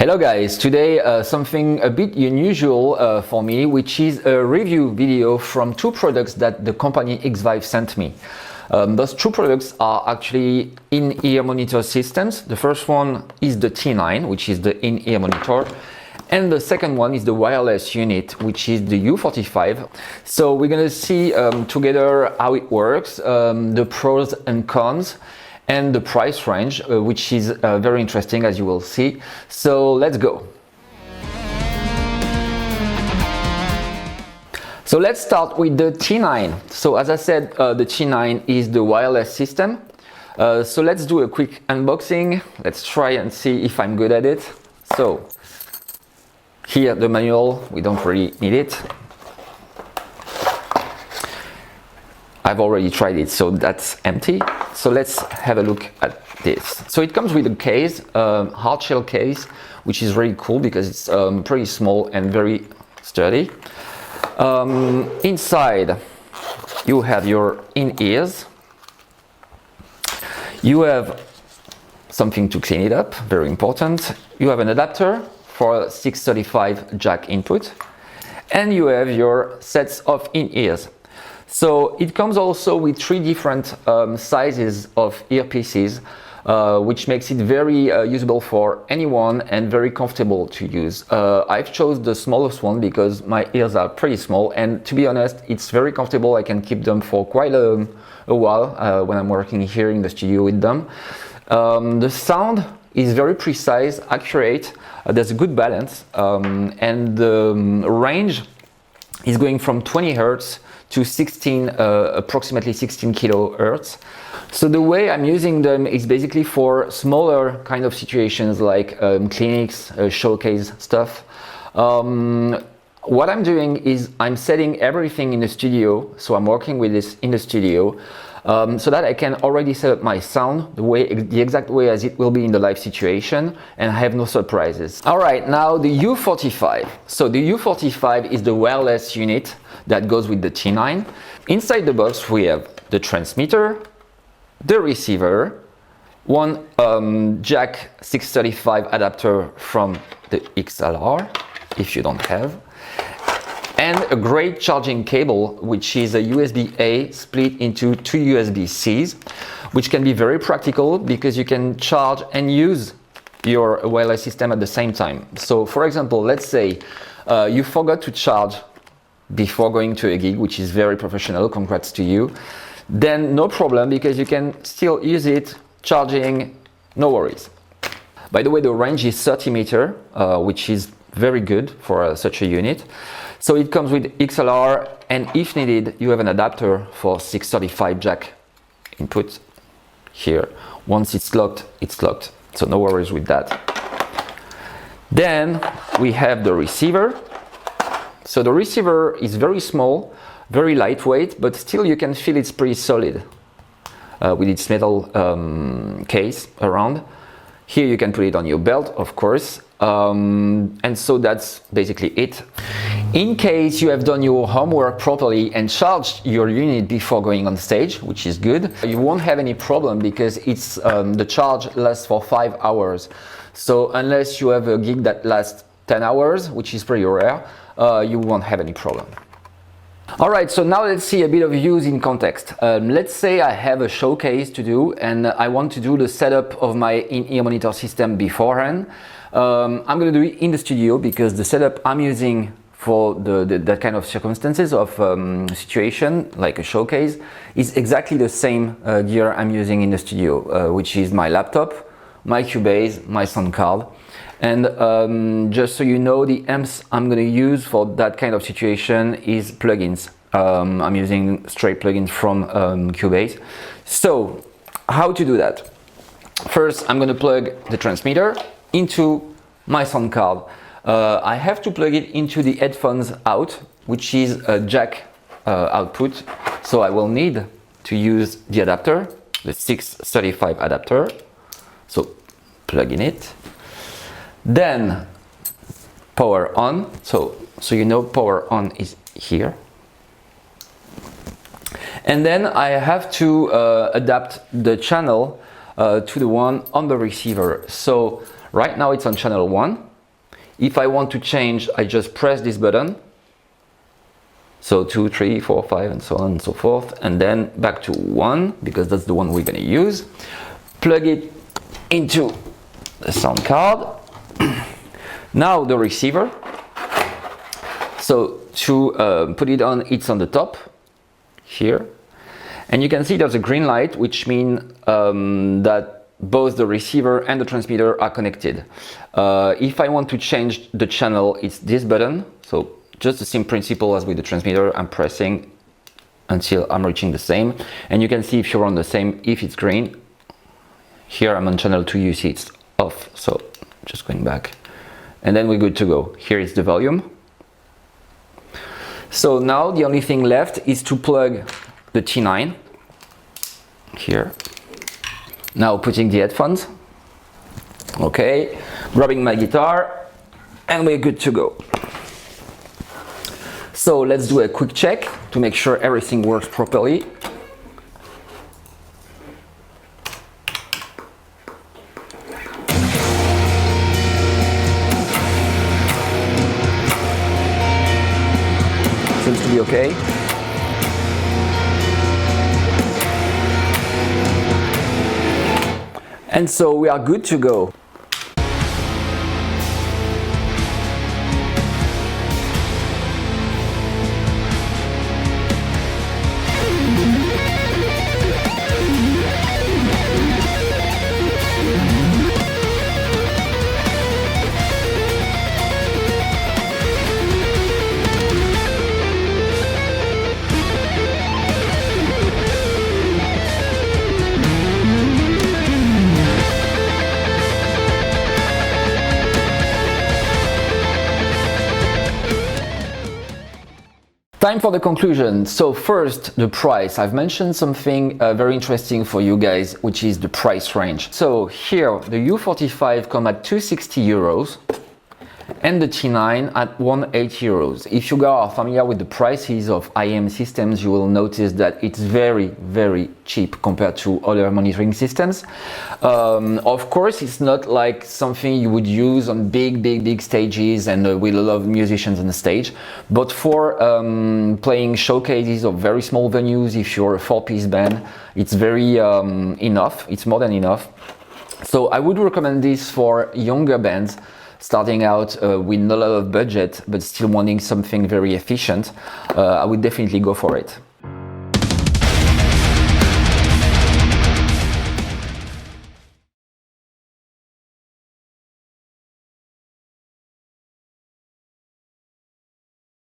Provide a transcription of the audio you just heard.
Hello guys, today something a bit unusual for me, which is a review video from two products that the company Xvive sent me. Those two products are actually in-ear monitor systems. The first one is the T9, which is the in-ear monitor, and the second one is the wireless unit, which is the U45. So we're gonna see together how it works, the pros and cons, and the price range, which is very interesting, as you will see. So let's go. So let's start with the T9. So as I said, the T9 is the wireless system. So let's do a quick unboxing. Let's try and see if I'm good at it. So here the manual, we don't really need it. I've already tried it, so that's empty. So let's have a look at this. So it comes with a case, hard shell case, which is really cool because it's pretty small and very sturdy. Inside you have your in-ears. You have something to clean it up, very important. You have an adapter for 635 jack input, and you have your sets of in-ears. So it comes also with three different sizes of earpieces, which makes it very usable for anyone and very comfortable to use. I've chosen the smallest one because my ears are pretty small, and to be honest, it's very comfortable. I can keep them for quite a while when I'm working here in the studio with them. The sound is very precise, accurate, there's a good balance, and the range is going from 20 Hz to approximately 16 kilohertz. So the way I'm using them is basically for smaller kind of situations like clinics, showcase stuff. What I'm doing is I'm setting everything in the studio, so I'm working with this in the studio, so that I can already set up my sound the exact way as it will be in the live situation, and I have no surprises. All right, now the U45. So the U45 is the wireless unit that goes with the T9. Inside the box we have the transmitter, the receiver, one jack 635 adapter from the XLR, if you don't have, and a great charging cable, which is a USB-A split into two USB-Cs, which can be very practical because you can charge and use your wireless system at the same time. So for example, let's say you forgot to charge before going to a gig, which is very professional, congrats to you, then no problem, because you can still use it charging, no worries. By the way, the range is 30 meters, which is very good for such a unit. So it comes with XLR, and if needed, you have an adapter for 635 jack input here. Once it's locked, so no worries with that. Then we have the receiver. So the receiver is very small, very lightweight, but still you can feel it's pretty solid with its metal case around. Here you can put it on your belt, of course, and so that's basically it. In case you have done your homework properly and charged your unit before going on stage, which is good, you won't have any problem because it's the charge lasts for 5 hours. So unless you have a gig that lasts 10 hours, which is pretty rare, you won't have any problem. All right, so now let's see a bit of use in context. Let's say I have a showcase to do and I want to do the setup of my in-ear monitor system beforehand. I'm going to do it in the studio because the setup I'm using for that kind of circumstances of situation, like a showcase, is exactly the same gear I'm using in the studio, which is my laptop, my Cubase, my sound card. And just so you know, the amps I'm going to use for that kind of situation is plugins. I'm using straight plugins from Cubase. So how to do that? First, I'm going to plug the transmitter into my sound card. I have to plug it into the headphones out, which is a jack output. So I will need to use the adapter, the 635 adapter. So plug in it. Then power on, so you know power on is here. And then I have to adapt the channel to the one on the receiver. So right now it's on channel 1, If I want to change, I just press this button. So 2, 3, 4, 5, and so on and so forth. And then back to 1, because that's the one we're going to use. Plug it into the sound card. Now the receiver. So to put it on, it's on the top here. And you can see there's a green light, which means that both the receiver and the transmitter are connected. If I want to change the channel, it's this button. So just the same principle as with the transmitter, I'm pressing until I'm reaching the same. And you can see if you're on the same, if it's green. Here I'm on channel 2, you see it's off. So just going back. And then we're good to go. Here is the volume. So now the only thing left is to plug the T9 here. Now putting the headphones. Okay, grabbing my guitar, and we're good to go. So let's do a quick check to make sure everything works properly. Seems to be okay. And so we are good to go. Time for the conclusion. So first, the price. I've mentioned something very interesting for you guys, which is the price range. So here, the U45 come at 260 euros and the T9 at 180 euros. If you guys are familiar with the prices of IEM systems, you will notice that it's very, very cheap compared to other monitoring systems. Of course, it's not like something you would use on big stages and with a lot of musicians on the stage. But for playing showcases of very small venues, if you're a 4-piece band, it's very enough. It's more than enough. So I would recommend this for younger bands starting out with not a lot of budget but still wanting something very efficient. I would definitely go for it.